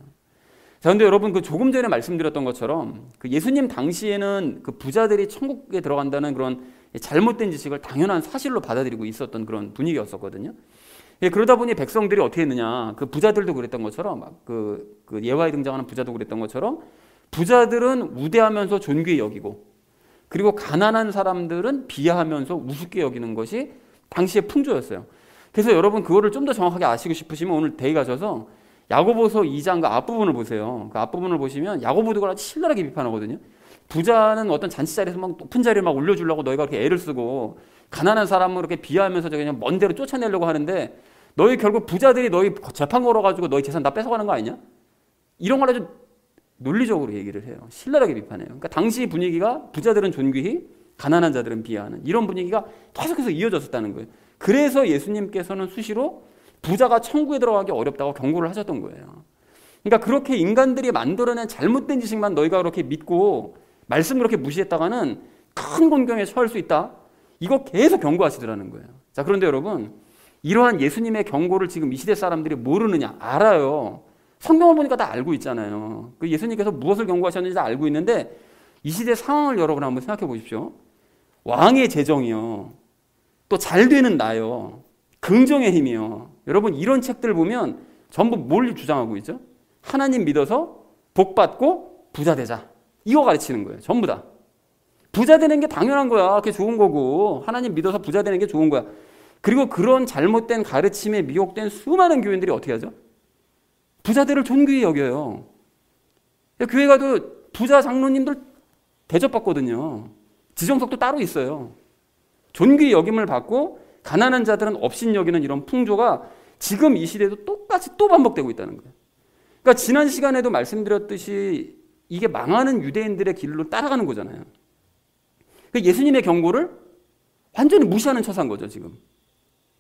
자, 근데 여러분, 그 조금 전에 말씀드렸던 것처럼 그 예수님 당시에는 그 부자들이 천국에 들어간다는 그런 잘못된 지식을 당연한 사실로 받아들이고 있었던 그런 분위기였었거든요. 그러다 보니 백성들이 어떻게 했느냐, 그 부자들도 그랬던 것처럼 그 예화에 등장하는 부자도 그랬던 것처럼 부자들은 우대하면서 존귀히 여기고, 그리고 가난한 사람들은 비하하면서 우습게 여기는 것이 당시의 풍조였어요. 그래서 여러분, 그거를 좀 더 정확하게 아시고 싶으시면 오늘 대기 가셔서 야고보서 2장 그 앞부분을 보세요. 그 앞부분을 보시면 야고보도가 아주 신랄하게 비판하거든요. 부자는 어떤 잔치자리에서 막 높은 자리를 막 올려주려고 너희가 그렇게 애를 쓰고, 가난한 사람을 그렇게 비하하면서 그냥 먼 데로 쫓아내려고 하는데 너희 결국 부자들이 너희 재판 걸어가지고 너희 재산 다 뺏어가는 거 아니냐? 이런 걸 아주 논리적으로 얘기를 해요. 신랄하게 비판해요. 그러니까 당시 분위기가 부자들은 존귀히, 가난한 자들은 비하하는 이런 분위기가 계속해서 이어졌었다는 거예요. 그래서 예수님께서는 수시로 부자가 천국에 들어가기 어렵다고 경고를 하셨던 거예요. 그러니까 그렇게 인간들이 만들어낸 잘못된 지식만 너희가 그렇게 믿고 말씀을 그렇게 무시했다가는 큰 곤경에 처할 수 있다, 이거 계속 경고하시더라는 거예요. 자, 그런데 여러분, 이러한 예수님의 경고를 지금 이 시대 사람들이 모르느냐? 알아요. 성경을 보니까 다 알고 있잖아요. 그 예수님께서 무엇을 경고하셨는지 다 알고 있는데 이 시대 상황을 여러분 한번 생각해 보십시오. 왕의 재정이요. 또 잘 되는 나요. 긍정의 힘이요. 여러분 이런 책들 보면 전부 뭘 주장하고 있죠? 하나님 믿어서 복 받고 부자 되자. 이거 가르치는 거예요. 전부 다. 부자 되는 게 당연한 거야. 그게 좋은 거고. 하나님 믿어서 부자 되는 게 좋은 거야. 그리고 그런 잘못된 가르침에 미혹된 수많은 교인들이 어떻게 하죠? 부자들을 존귀히 여겨요. 교회 가도 부자 장로님들 대접받거든요. 지정석도 따로 있어요. 존귀히 여김을 받고 가난한 자들은 업신 여기는 이런 풍조가 지금 이 시대에도 똑같이 또 반복되고 있다는 거예요. 그러니까 지난 시간에도 말씀드렸듯이 이게 망하는 유대인들의 길로 따라가는 거잖아요. 예수님의 경고를 완전히 무시하는 처사인 거죠, 지금.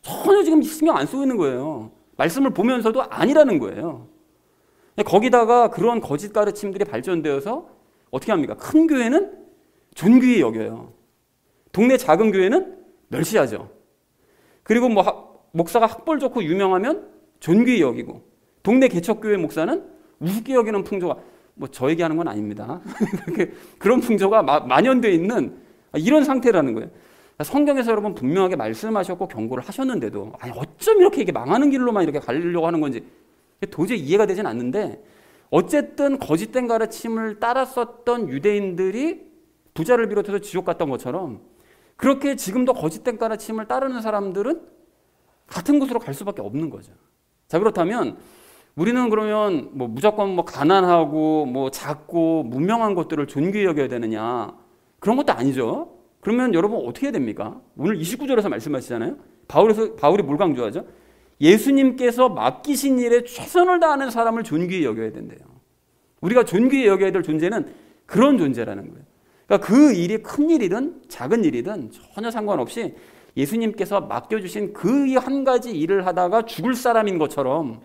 전혀 지금 신경 안 쓰고 있는 거예요. 말씀을 보면서도 아니라는 거예요. 거기다가 그런 거짓 가르침들이 발전되어서 어떻게 합니까? 큰 교회는 존귀히 여겨요. 동네 작은 교회는 멸시하죠. 그리고 목사가 학벌 좋고 유명하면 존귀히 여기고, 동네 개척교회 목사는 우습게 여기는 풍조가, 저 얘기하는 건 아닙니다. 그런 풍조가 만연되어 있는 이런 상태라는 거예요. 성경에서 여러분 분명하게 말씀하셨고 경고를 하셨는데도 어쩜 이렇게 이게 망하는 길로만 이렇게 가려고 하는 건지 도저히 이해가 되진 않는데, 어쨌든 거짓된 가르침을 따랐었던 유대인들이 부자를 비롯해서 지옥 갔던 것처럼 그렇게 지금도 거짓된 가르침을 따르는 사람들은 같은 곳으로 갈 수밖에 없는 거죠. 자, 그렇다면 우리는 그러면 무조건 가난하고 작고 무명한 것들을 존귀히 여겨야 되느냐? 그런 것도 아니죠. 그러면 여러분 어떻게 해야 됩니까? 오늘 29절에서 말씀하시잖아요. 바울이 뭘 강조하죠? 예수님께서 맡기신 일에 최선을 다하는 사람을 존귀히 여겨야 된대요. 우리가 존귀히 여겨야 될 존재는 그런 존재라는 거예요. 그러니까 그 일이 큰 일이든 작은 일이든 전혀 상관없이 예수님께서 맡겨주신 그 한 가지 일을 하다가 죽을 사람인 것처럼,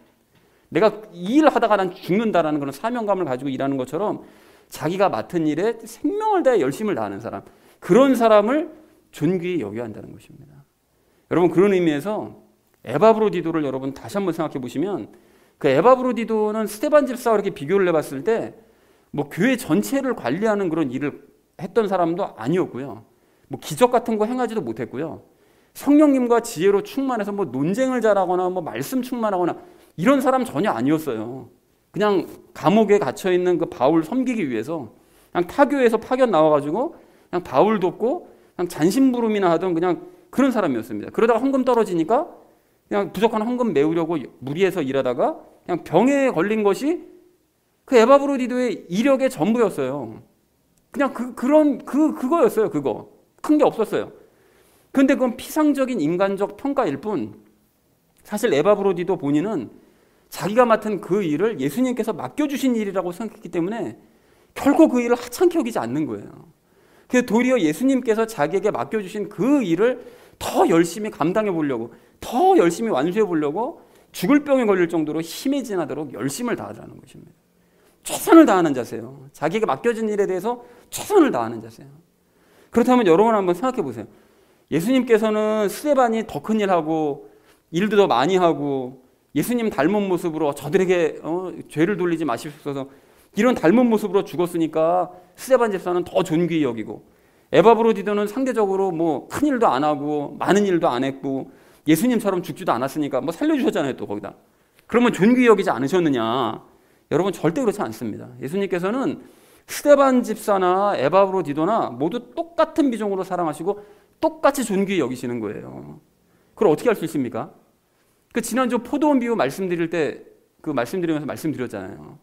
내가 이 일을 하다가 난 죽는다라는 그런 사명감을 가지고 일하는 것처럼 자기가 맡은 일에 생명을 다해 열심을 다하는 사람, 그런 사람을 존귀히 여겨야 한다는 것입니다. 여러분 그런 의미에서 에바브로디도를 여러분 다시 한번 생각해 보시면, 그 에바브로디도는 스데반 집사와 이렇게 비교를 해봤을 때 교회 전체를 관리하는 그런 일을 했던 사람도 아니었고요. 기적 같은 거 행하지도 못했고요. 성령님과 지혜로 충만해서 논쟁을 잘하거나 말씀 충만하거나 이런 사람 전혀 아니었어요. 그냥 감옥에 갇혀있는 그 바울 섬기기 위해서 그냥 타교에서 파견 나와가지고 그냥 바울 돕고 그냥 잔심부름이나 하던 그냥 그런 사람이었습니다. 그러다가 헌금 떨어지니까 그냥 부족한 헌금 메우려고 무리해서 일하다가 그냥 병에 걸린 것이 그 에바브로디도의 이력의 전부였어요. 그냥 그거였어요. 그거. 큰 게 없었어요. 그런데 그건 피상적인 인간적 평가일 뿐, 사실 에바브로디도 본인은 자기가 맡은 그 일을 예수님께서 맡겨주신 일이라고 생각했기 때문에 결코 그 일을 하찮게 여기지 않는 거예요. 그래서 도리어 예수님께서 자기에게 맡겨주신 그 일을 더 열심히 감당해 보려고, 더 열심히 완수해 보려고 죽을 병에 걸릴 정도로 힘이 지나도록 열심을 다하자는 것입니다. 최선을 다하는 자세요. 자기에게 맡겨진 일에 대해서 최선을 다하는 자세요. 그렇다면 여러분 한번 생각해 보세요. 예수님께서는 스데반이 더 큰 일하고 일도 더 많이 하고 예수님 닮은 모습으로 저들에게 죄를 돌리지 마십시오 이런 닮은 모습으로 죽었으니까 스데반 집사는 더 존귀히 여기고, 에바브로디도는 상대적으로 큰 일도 안 하고 많은 일도 안 했고 예수님처럼 죽지도 않았으니까 살려주셨잖아요. 또 거기다. 그러면 존귀히 여기지 않으셨느냐? 여러분 절대 그렇지 않습니다. 예수님께서는 스데반 집사나 에바브로디도나 모두 똑같은 비중으로 사랑하시고 똑같이 존귀히 여기시는 거예요. 그걸 어떻게 할 수 있습니까? 지난주 포도원 비유 말씀드릴 때 말씀드리면서 말씀드렸잖아요.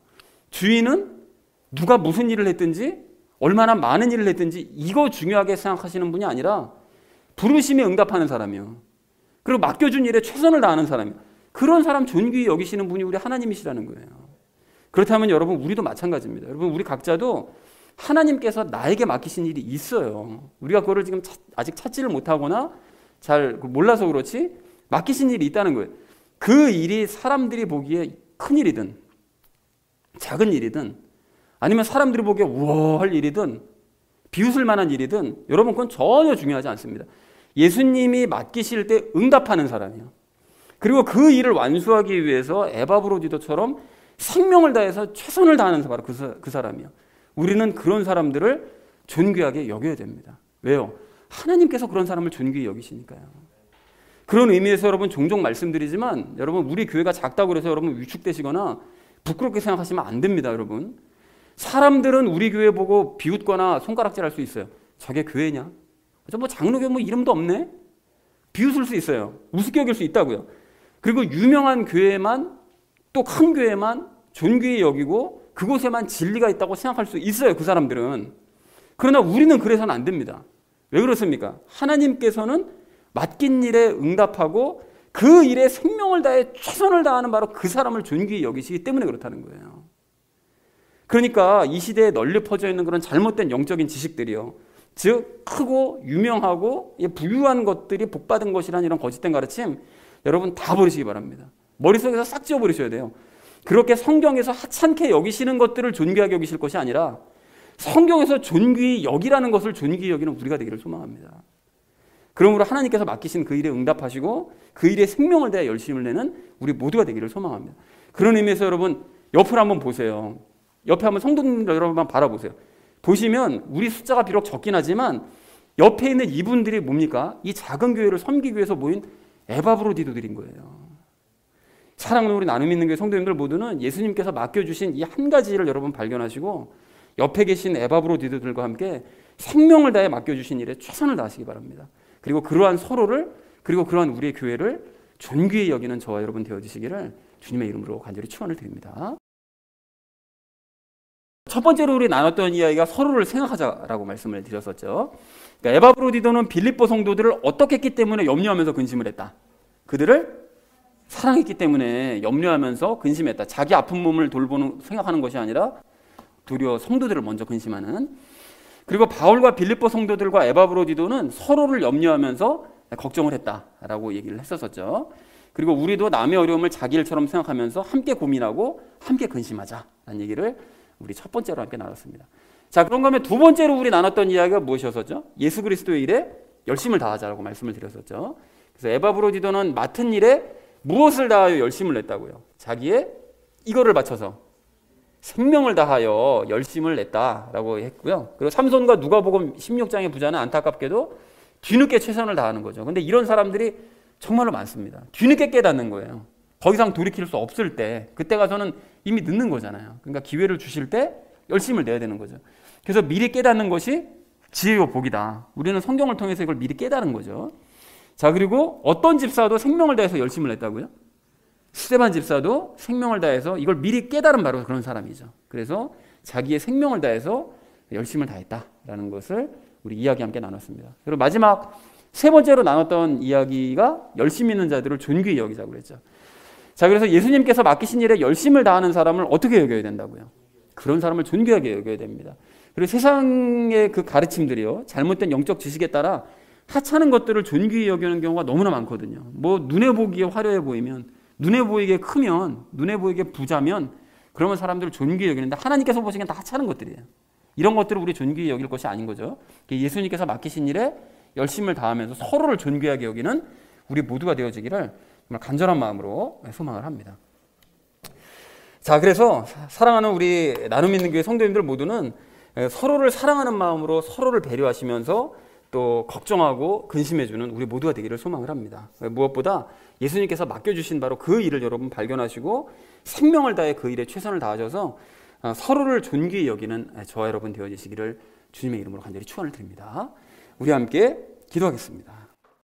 주인은 누가 무슨 일을 했든지 얼마나 많은 일을 했든지 이거 중요하게 생각하시는 분이 아니라 부르심에 응답하는 사람이요. 그리고 맡겨준 일에 최선을 다하는 사람이요. 그런 사람 존귀히 여기시는 분이 우리 하나님이시라는 거예요. 그렇다면 여러분 우리도 마찬가지입니다. 여러분 우리 각자도 하나님께서 나에게 맡기신 일이 있어요. 우리가 그거를 지금 아직 찾지를 못하거나 잘 몰라서 그렇지 맡기신 일이 있다는 거예요. 그 일이 사람들이 보기에 큰 일이든 작은 일이든 아니면 사람들이 보기에 우월할 일이든 비웃을 만한 일이든 여러분 그건 전혀 중요하지 않습니다. 예수님이 맡기실 때 응답하는 사람이요. 그리고 그 일을 완수하기 위해서 에바브로디도처럼 생명을 다해서 최선을 다하는 바로 그 사람이요. 우리는 그런 사람들을 존귀하게 여겨야 됩니다. 왜요? 하나님께서 그런 사람을 존귀히 여기시니까요. 그런 의미에서 여러분 종종 말씀드리지만 여러분 우리 교회가 작다고 해서 여러분 위축되시거나 부끄럽게 생각하시면 안 됩니다. 여러분 사람들은 우리 교회 보고 비웃거나 손가락질할 수 있어요. 저게 교회냐? 저 뭐 장로교 뭐 이름도 없네? 비웃을 수 있어요. 우습게 여길 수 있다고요. 그리고 유명한 교회만 또 큰 교회만 존귀히 여기고 그곳에만 진리가 있다고 생각할 수 있어요. 그 사람들은. 그러나 우리는 그래서는 안 됩니다. 왜 그렇습니까? 하나님께서는 맡긴 일에 응답하고 그 일에 생명을 다해 최선을 다하는 바로 그 사람을 존귀히 여기시기 때문에 그렇다는 거예요. 그러니까 이 시대에 널리 퍼져 있는 그런 잘못된 영적인 지식들이요. 즉 크고 유명하고 부유한 것들이 복받은 것이라는 이런 거짓된 가르침 여러분 다 버리시기 바랍니다. 머릿속에서 싹 지워버리셔야 돼요. 그렇게 성경에서 하찮게 여기시는 것들을 존귀하게 여기실 것이 아니라 성경에서 존귀히 여기라는 것을 존귀히 여기는 우리가 되기를 소망합니다. 그러므로 하나님께서 맡기신 그 일에 응답하시고 그 일에 생명을 다해 열심을 내는 우리 모두가 되기를 소망합니다. 그런 의미에서 여러분 옆을 한번 보세요. 옆에 한번 성도님들 여러분만 바라보세요. 보시면 우리 숫자가 비록 적긴 하지만 옆에 있는 이분들이 뭡니까? 이 작은 교회를 섬기기 위해서 모인 에바브로디도들인 거예요. 사랑하는 우리 나눔 있는 교회 성도님들 모두는 예수님께서 맡겨주신 이 한 가지를 여러분 발견하시고 옆에 계신 에바브로디도들과 함께 생명을 다해 맡겨주신 일에 최선을 다하시기 바랍니다. 그리고 그러한 서로를 그리고 그러한 우리의 교회를 존귀히 여기는 저와 여러분 되어주시기를 주님의 이름으로 간절히 축원을 드립니다. 첫 번째로 우리 나눴던 이야기가 서로를 생각하자라고 말씀을 드렸었죠. 그러니까 에바브로디도는 빌립보 성도들을 어떻게 했기 때문에 염려하면서 근심을 했다. 그들을 사랑했기 때문에 염려하면서 근심했다. 자기 아픈 몸을 돌보는 생각하는 것이 아니라 도리어 성도들을 먼저 근심하는. 그리고 바울과 빌립보 성도들과 에바브로디도는 서로를 염려하면서 걱정을 했다라고 얘기를 했었죠. 그리고 우리도 남의 어려움을 자기 일처럼 생각하면서 함께 고민하고 함께 근심하자라는 얘기를 우리 첫 번째로 함께 나눴습니다. 자, 그런가 하면 두 번째로 우리 나눴던 이야기가 무엇이었었죠? 예수 그리스도의 일에 열심을 다하자라고 말씀을 드렸었죠. 그래서 에바브로디도는 맡은 일에 무엇을 다하여 열심을 냈다고요? 자기의 이거를 바쳐서 생명을 다하여 열심을 냈다라고 했고요. 그리고 삼손과 누가복음 16장의 부자는 안타깝게도 뒤늦게 최선을 다하는 거죠. 근데 이런 사람들이 정말로 많습니다. 뒤늦게 깨닫는 거예요. 더 이상 돌이킬 수 없을 때, 그때 가서는 이미 늦는 거잖아요. 그러니까 기회를 주실 때 열심을 내야 되는 거죠. 그래서 미리 깨닫는 것이 지혜와 복이다. 우리는 성경을 통해서 이걸 미리 깨달은 거죠. 자, 그리고 어떤 집사도 생명을 다해서 열심을 냈다고요? 스데반 집사도 생명을 다해서 이걸 미리 깨달은 바로 그런 사람이죠. 그래서 자기의 생명을 다해서 열심을 다했다라는 것을 우리 이야기 함께 나눴습니다. 그리고 마지막 세 번째로 나눴던 이야기가 열심 있는 자들을 존귀히 여기자고 그랬죠. 자, 그래서 예수님께서 맡기신 일에 열심을 다하는 사람을 어떻게 여겨야 된다고요? 그런 사람을 존귀하게 여겨야 됩니다. 그리고 세상의 그 가르침들이요, 잘못된 영적 지식에 따라 하찮은 것들을 존귀히 여기는 경우가 너무나 많거든요. 뭐 눈에 보기에 화려해 보이면, 눈에 보이게 크면, 눈에 보이게 부자면 그러면 사람들을 존귀히 여기는데 하나님께서 보시기엔 다 하찮은 것들이에요. 이런 것들을 우리 존귀히 여길 것이 아닌 거죠. 예수님께서 맡기신 일에 열심을 다하면서 서로를 존귀하게 여기는 우리 모두가 되어지기를 정말 간절한 마음으로 소망을 합니다. 자, 그래서 사랑하는 우리 나눔 있는 교회 성도님들 모두는 서로를 사랑하는 마음으로 서로를 배려하시면서 또 걱정하고 근심해주는 우리 모두가 되기를 소망을 합니다. 무엇보다 예수님께서 맡겨주신 바로 그 일을 여러분 발견하시고 생명을 다해 그 일에 최선을 다하셔서 서로를 존귀히 여기는 저와 여러분 되어지시기를 주님의 이름으로 간절히 축원을 드립니다. 우리 함께 기도하겠습니다.